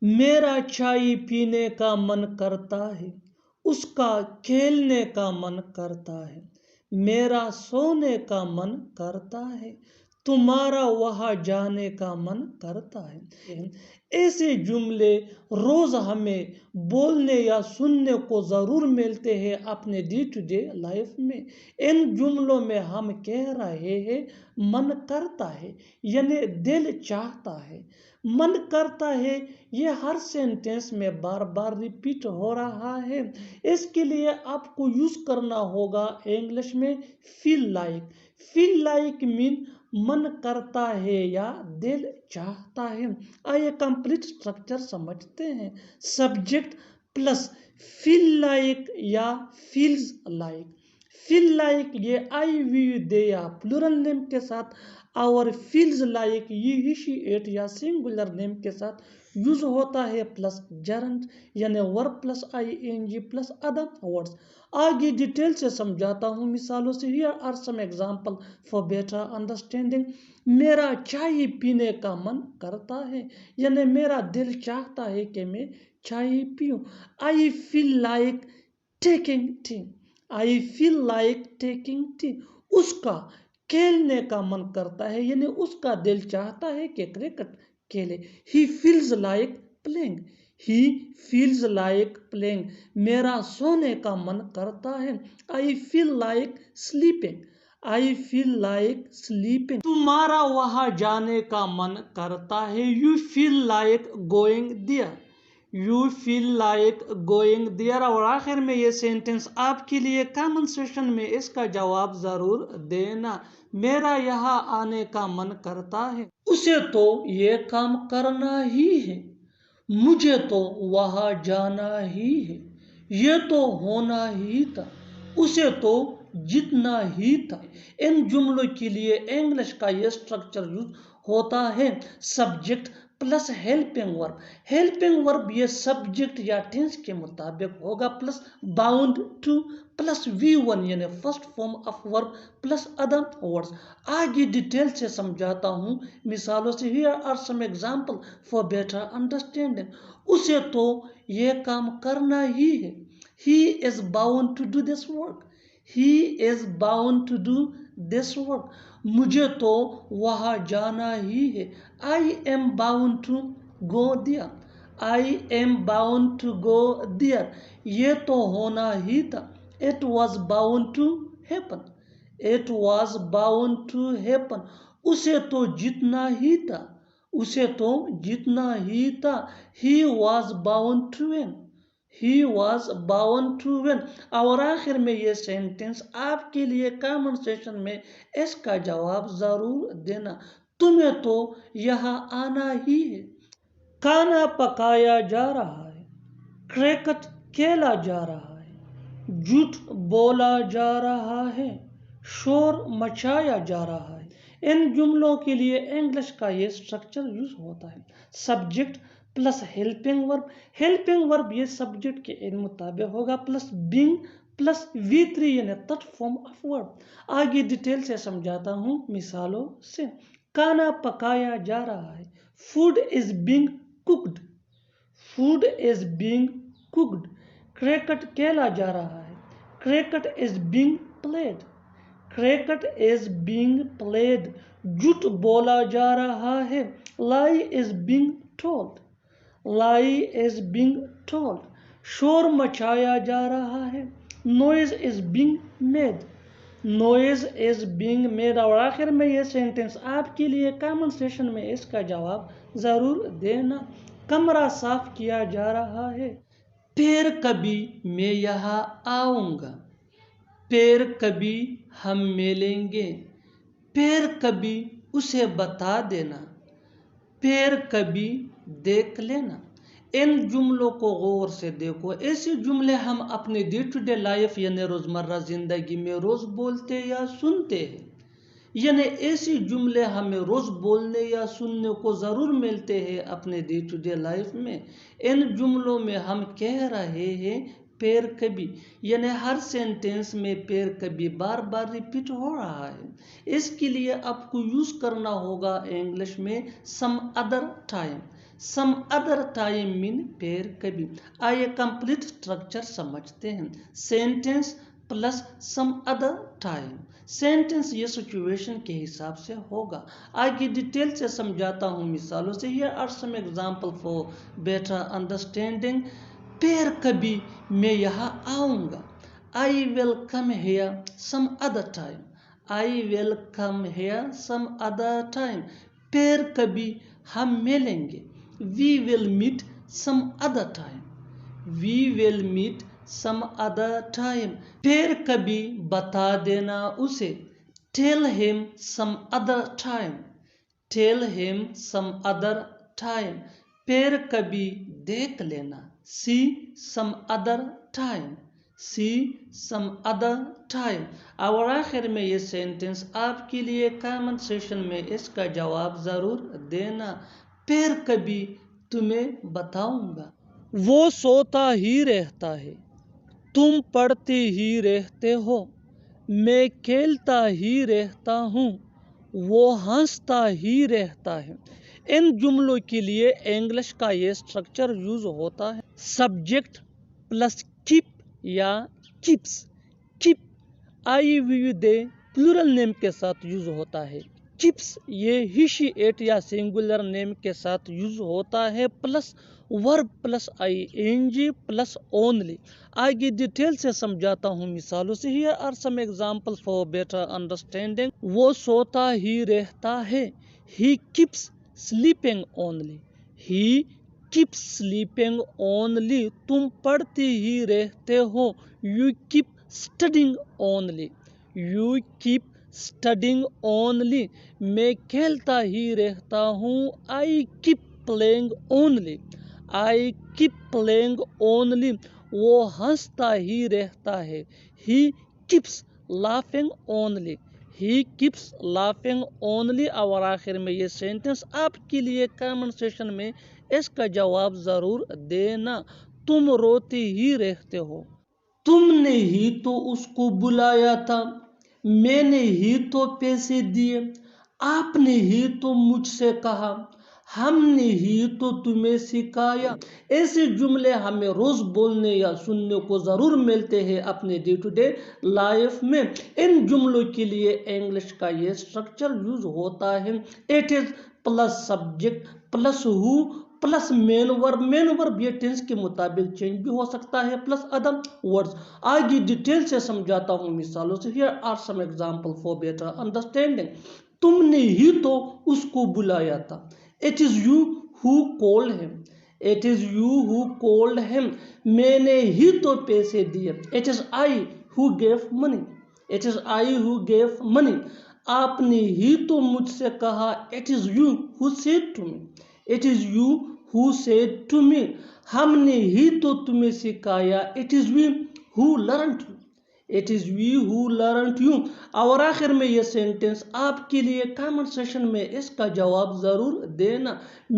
میرا چائے پینے کا من کرتا ہے، اس کا کھیلنے کا من کرتا ہے، میرا سونے کا من کرتا ہے، تمہارا وہاں جانے کا من کرتا ہے۔ ایسے جملے روز ہمیں بولنے یا سننے کو ضرور ملتے ہیں اپنے ڈے ٹو ڈے لائف میں۔ ان جملوں میں ہم کہہ رہے ہیں من کرتا ہے، یعنی دل چاہتا ہے۔ من کرتا ہے یہ ہر سینٹینس میں بار بار ریپیٹ ہو رہا ہے۔ اس کے لیے آپ کو یوز کرنا ہوگا انگلش میں فیل لائک۔ فیل لائک مین من کرتا ہے یا دل چاہتا ہے۔ آئیے کمپلیٹ اسٹرکچر سمجھتے ہیں۔ سبجیکٹ پلس فیل لائک یا فیلز لائک۔ فیل لائک یہ آئی وی دے یا پلورل نیم کے ساتھ، اور فیلز لائک یہ ہی شی ایٹ یا سنگولر نیم کے ساتھ یوز ہوتا ہے پلس جرنڈ، یعنی verb plus I N G plus other words. آگے ڈیٹیل سے سمجھاتا ہوں مثالوں سے۔ Here are some example for better understanding. میرا چائے پینے کا من کرتا ہے، یعنی میرا دل چاہتا ہے کہ میں چائے پیوں۔ آئی فیل لائک ٹیکنگ ٹی۔ آئی فیل لائک ٹیکنگ ٹی۔ اس کا کھیلنے کا من کرتا ہے، یعنی اس کا دل چاہتا ہے کہ کرکٹ کھیلے۔ He feels like playing. He feels like playing. میرا سونے کا من کرتا ہے۔ I feel like sleeping. I feel like sleeping. تمہارا وہاں جانے کا من کرتا ہے۔ You feel like going there. You feel like going there. اور آخر میں یہ سینٹنس آپ کے لیے کامن سیشن میں اس کا جواب ضرور دینا۔ میرا یہاں آنے کا من کرتا ہے، اسے تو یہ کام کرنا ہی ہے، مجھے تو وہاں جانا ہی ہے، یہ تو ہونا ہی تھا، اسے تو جتنا ہی تھا۔ ان جملوں کے لیے انگلش کا یہ اسٹرکچر یوز ہوتا ہے سبجیکٹ پلس ہیلپنگ ورب۔ ہیلپنگ ورب یہ سبجیکٹ یا ٹینس کے مطابق ہوگا plus bound to plus V1 یعنی first form of verb plus other words. آگے ڈیٹیل سے سمجھاتا ہوں مثالوں سے۔ Here are some example for better understanding. اسے تو یہ کام کرنا ہی ہے۔ He is bound to do this work. He is bound to do this work. مجھے تو وہاں جانا ہی ہے۔ I am bound to go there. I am bound to go there. یہ تو ہونا ہی تھا۔ It was bound to happen. It was bound to happen. اسے تو جتنا ہی تھا۔ اسے تو جتنا ہی تھا۔ He was bound to win. He was bound to win. اور آخر میں یہ سینٹنس آپ کے لیے کامن سیشن میں اس کا جواب ضرور دینا۔ تمہیں تو یہاں آنا ہی ہے۔ کھانا پکایا جا رہا ہے، کرکٹ کھیلا جا رہا ہے، جھوٹ بولا جا رہا ہے، شور مچایا جا رہا ہے۔ ان جملوں کے لیے انگلش کا یہ اسٹرکچر یوز ہوتا ہے سبجیکٹ پلس ہیلپنگ ورب۔ ہیلپنگ ورب یہ سبجیکٹ کے مطابق ہوگا پلس بینگ پلس V3 یعنی تھرڈ فارم آف ورب۔ آگے ڈیٹیل سے سمجھاتا ہوں مثالوں سے۔ کھانا پکایا جا رہا ہے، food is being cooked. Food is being cooked. Cricket کھیلا جا رہا ہے، cricket is being played. Cricket is being played. جھوٹ بولا جا رہا ہے، لائی از بینگ ٹولڈ۔ لائی از بینگ ٹولڈ۔ شور مچایا جا رہا ہے، noise is being made. Noise is being made. اور آخر میں یہ سینٹنس آپ کے لیے کامن سیشن میں اس کا جواب ضرور دینا۔ کمرہ صاف کیا جا رہا ہے، پھر کبھی میں یہاں آؤں گا، پھر کبھی ہم ملیں گے، پھر کبھی اسے بتا دینا، پھر کبھی دیکھ لینا۔ ان جملوں کو غور سے دیکھو۔ ایسے جملے ہم اپنے ڈے ٹو ڈے لائف یعنی روزمرہ زندگی میں روز بولتے یا سنتے ہیں، یعنی ایسے جملے ہمیں روز بولنے یا سننے کو ضرور ملتے ہیں اپنے ڈے ٹو ڈے لائف میں۔ ان جملوں میں ہم کہہ رہے ہیں پھر کبھی، یعنی ہر سینٹینس میں پھر کبھی بار بار ریپیٹ ہو رہا ہے۔ اس کے لیے آپ کو یوز کرنا ہوگا انگلش میں some other time. some other time mean پھر کبھی. آئیے کمپلیٹ اسٹرکچر سمجھتے ہیں. Sentence plus some other time. Sentence یہ سچویشن کے حساب سے ہوگا. آگے ڈیٹیل سے سمجھاتا ہوں مثالوں سے. Here are some example for better understanding. پھر کبھی میں یہاں آؤں گا. I will come here some other time. I will come here some other time. پھر کبھی ہم ملیں گے. We will meet some other time. We will meet some other time. پھر کبھی بتا دینا اسے. Tell him some other time. Tell him some other time. پھر کبھی دیکھ لینا. See some other time. See some other time. اور آخر میں یہ سینٹنس آپ کے لیے کامنٹ سیشن میں اس کا جواب ضرور دینا. پھر کبھی تمہیں بتاؤں گا. وہ سوتا ہی رہتا ہے. تم پڑھتے ہی رہتے ہو. میں کھیلتا ہی رہتا ہوں. وہ ہنستا ہی رہتا ہے. ان جملوں کے لیے انگلش کا یہ اسٹرکچر یوز ہوتا ہے. سبجیکٹ پلس کیپ یا کیپس. کیپ آئی وی دے پلورل نیم کے ساتھ یوز ہوتا ہے. کیپس یہ ہی شی ایٹ یا سنگولر نیم کے ساتھ یوز ہوتا ہے. پلس ورب plus I N G plus only. آگے ڈیٹیل سے سمجھاتا ہوں مثالوں سے. Here are some examples for better understanding. وہ سوتا ہی رہتا ہے. He keeps sleeping only. He keeps sleeping only. تم پڑھتے ہی رہتے ہو. You keep studying only. You keep studying only. میں کھیلتا ہی رہتا ہوں. I keep playing only. I keep playing only. وہ ہنستا ہی رہتا ہے. He keeps laughing only. He keeps laughing only. اور آخر میں یہ سینٹنس آپ کے لیے کامن سیشن میں اس کا جواب ضرور دینا. تم روتے ہی رہتے ہو. تم نے ہی تو اس کو بلایا تھا. میں نے ہی تو پیسے دیے. آپ نے ہی تو مجھ سے کہا. ہم نے ہی تو تمہیں سکھایا. ایسے جملے ہمیں روز بولنے یا سننے کو ضرور ملتے ہیں اپنے ڈے ٹو ڈے لائف میں. ان جملوں کے لیے انگلش کا یہ اسٹرکچر یوز ہوتا ہے. It is plus subject plus ہو پلس مین ورب. مین ورب یہ ٹینس کے مطابق چینج بھی ہو سکتا ہے. Plus other words. آگے ڈیٹیل سے سمجھاتا ہوں مثالوں سے. Here are some example for better understanding. تم نے ہی تو اس کو بلایا تھا. It is you who called him. It is you who called him. میں نے ہی تو پیسے دیے. It is I who gave money. It is I who gave money. آپ نے ہی تو مجھ سے کہا. It is you who said to me. It is you who said to me. ہم نے ہی تو تمہیں سکھایا. It is we who learned you. It is we who learned you. اور آخر میں یہ سینٹنس آپ کے لیے کامن سیشن میں اس کا جواب ضرور دینا.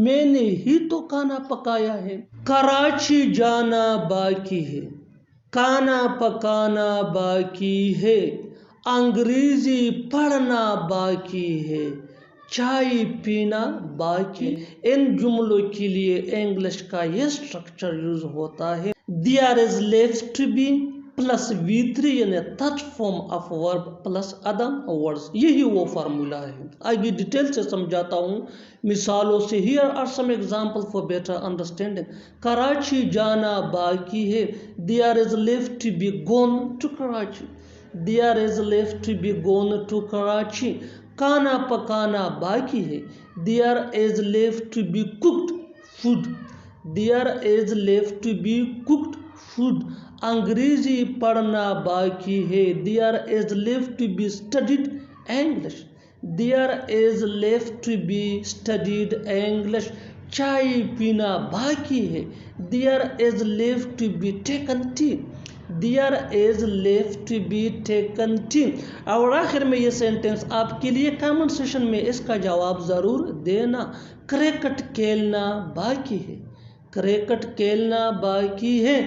میں نے ہی تو کھانا پکایا ہے. کراچی جانا باقی ہے. کھانا پکانا باقی ہے. انگریزی پڑھنا باقی ہے. چائے پینا باقی. ان جملوں کے لیے انگلش کا یہ اسٹرکچر یوز ہوتا ہے. There is left to be plus V3 یعنی third form of verb plus other words. یہی وہ فارمولا ہے. آگے ڈیٹیل سے سمجھاتا ہوں مثالوں سے. Here are some example for better understanding. Karachi جانا باقی ہے. There is left to be gone to Karachi. There is left to be gone to Karachi. کھانا پکانا باقی ہے. There is left to be cooked food. There is left to be cooked food. انگریزی پڑھنا باقی ہے. There is left to be studied English. There is left to be studied English. چائے پینا باقی ہے. There is left to be taken tea. There is left to be taken tea. اور آخر میں یہ سینٹنس آپ کے لیے کامن سیشن میں اس کا جواب ضرور دینا. کرکٹ کھیلنا باقی ہے. کرکٹ کھیلنا باقی ہے.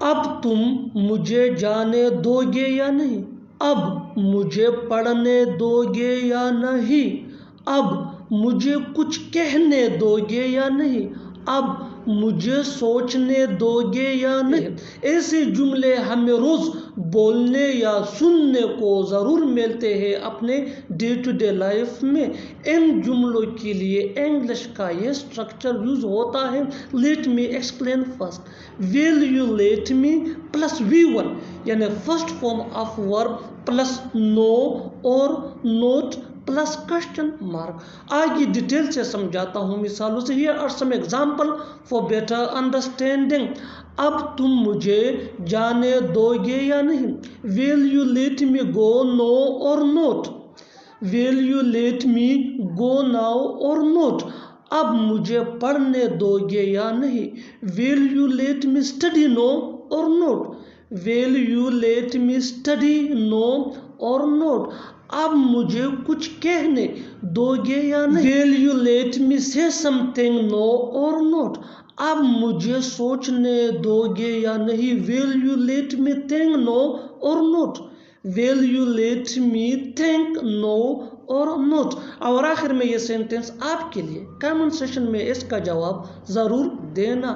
اب تم مجھے جانے دو گے یا نہیں. اب مجھے پڑھنے دو گے یا نہیں. اب مجھے کچھ کہنے دو گے یا نہیں. اب مجھے سوچنے دو گے یا نہیں؟ ایسے جملے ہمیں روز بولنے یا سننے کو ضرور ملتے ہیں اپنے ڈے ٹو ڈے لائف میں۔ ان جملوں کے لیے انگلش کا یہ اسٹرکچر یوز ہوتا ہے۔ Let me explain first. Will you let me plus V1 یعنی first form of verb plus now اور نوٹ پلس کوسچن مارک۔ آگے ڈیٹیل سے سمجھاتا ہوں مثالوں سے۔ Here are some example for better understanding. اب تم مجھے جانے دو گے یا نہیں؟ Will you let me go now اور not? Will you let me go now اور نوٹ؟ اب مجھے پڑھنے دو گے یا نہیں؟ Will you let me study now اور not? Will you let me study now اور نوٹ؟ اب مجھے کچھ کہنے دو گے یا نہیں؟ ول یو لیٹ می سے سم تھنگ نو اور نوٹ؟ اب مجھے سوچنے دو گے یا نہیں؟ Will you let me think now اور not? Will you let me think now اور نوٹ؟ اور آخر میں یہ سینٹینس آپ کے لیے کامنٹ سیکشن میں اس کا جواب ضرور دینا۔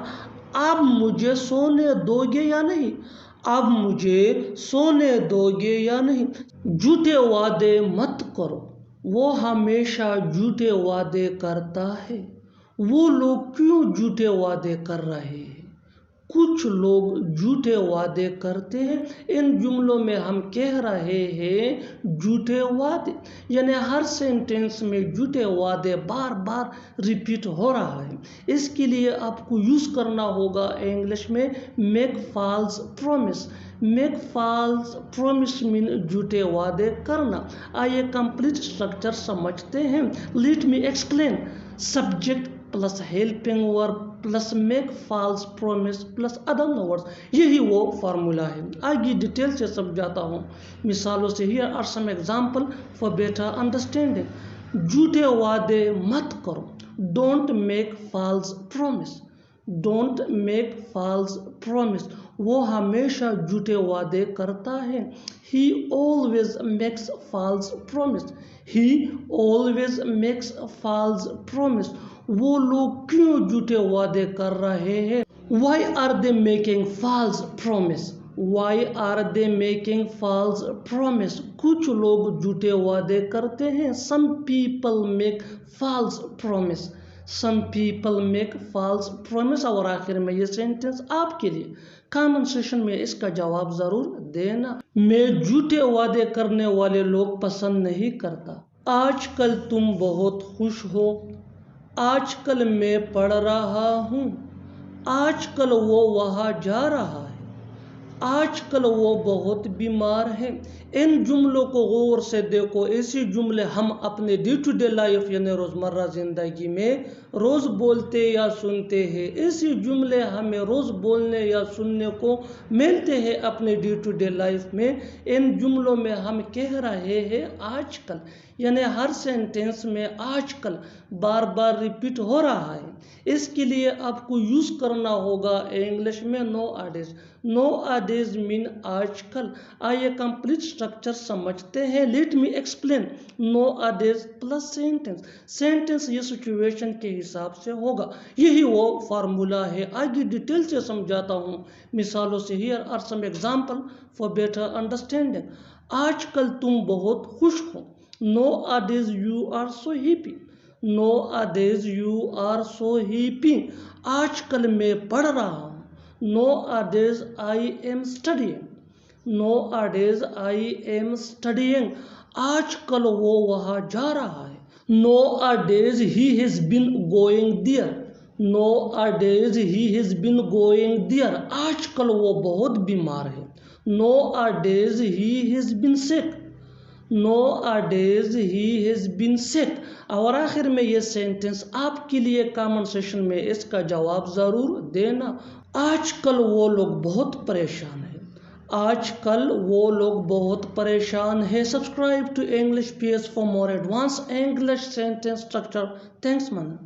اب مجھے سونے دو گے یا نہیں؟ اب مجھے سونے دو گے یا نہیں؟ جھوٹے وعدے مت کرو، وہ ہمیشہ جھوٹے وعدے کرتا ہے۔ وہ لوگ کیوں جھوٹے وعدے کر رہے ہیں؟ کچھ لوگ جھوٹے وعدے کرتے ہیں۔ ان جملوں میں ہم کہہ رہے ہیں جھوٹے وعدے، یعنی ہر سینٹینس میں جھوٹے وعدے بار بار ریپیٹ ہو رہا ہے۔ اس کے لیے آپ کو یوز کرنا ہوگا انگلش میں make false promise. Make false promise مین جھوٹے وعدے کرنا۔ آئیے کمپلیٹ اسٹرکچر سمجھتے ہیں۔ Let me explain. Subject plus helping verb plus make false promise plus other words, یہی وہ فارمولا ہے۔ آگے ڈیٹیل سے سمجھاتا ہوں مثالوں سے۔ Here are some example for better understanding. جھوٹے وعدے مت کرو، don't make false promise. Don't make false promise, وہ ہمیشہ جھوٹے وعدے کرتا ہے۔ He always makes false promise. He always makes false promise. وہ لوگ کیوں جھوٹے وعدے کر رہے ہیں؟ Why are they making false promise? Why are they making false promise? کچھ لوگ جھوٹے وعدے کرتے ہیں۔ Some people make false promise. Some people make false promise۔ اور آخر میں یہ سینٹینس آپ کے لیے کامنٹ سیکشن میں اس کا جواب ضرور دینا۔ میں جھوٹے وعدے کرنے والے لوگ پسند نہیں کرتا۔ آج کل تم بہت خوش ہو، آج کل میں پڑھ رہا ہوں، آج کل وہ وہاں جا رہا ہے، آج کل وہ بہت بیمار ہے۔ ان جملوں کو غور سے دیکھو۔ ایسی جملے ہم اپنے ڈے ٹو ڈے لائف یعنی روزمرہ زندگی میں روز بولتے یا سنتے ہیں۔ ایسی جملے ہمیں روز بولنے یا سننے کو ملتے ہیں اپنے ڈے ٹو ڈے لائف میں۔ ان جملوں میں ہم کہہ رہے ہیں آج کل، یعنی ہر سینٹینس میں آج کل بار بار ریپیٹ ہو رہا ہے۔ اس کے لیے آپ کو یوز کرنا ہوگا انگلش میں نو آڈیز۔ نو آڈیز مین آج کل۔ آئیے کمپلیٹ اسٹرکچر سمجھتے ہیں۔ Let me explain. Nowadays plus sentence. Sentence یہ سچویشن کے حساب سے ہوگا، یہی وہ فارمولا ہے۔ آگے ڈیٹیل سے سمجھاتا ہوں مثالوں سے۔ Here are some example for better understanding. آج کل تم بہت خوش ہو، nowadays you are so happy. Nowadays you are so happy. آج کل میں پڑھ رہا ہوں، nowadays I am studying. Nowadays I am studying. آج کل وہ وہاں جا رہا ہے، nowadays he has been going there. Nowadays he has been going there. آج کل وہ بہت بیمار ہے، نو آڈیز ہی ہیز بین سک۔ نو آڈیز ہی ہیز بین سک۔ اور آخر میں یہ سینٹینس آپ کے لیے کامنٹ سیکشن میں اس کا جواب ضرور دینا۔ آج کل وہ لوگ بہت پریشان ہیں۔ آج کل وہ لوگ بہت پریشان ہیں۔ Subscribe to English PS for more advanced English sentence structure. Thanks, man.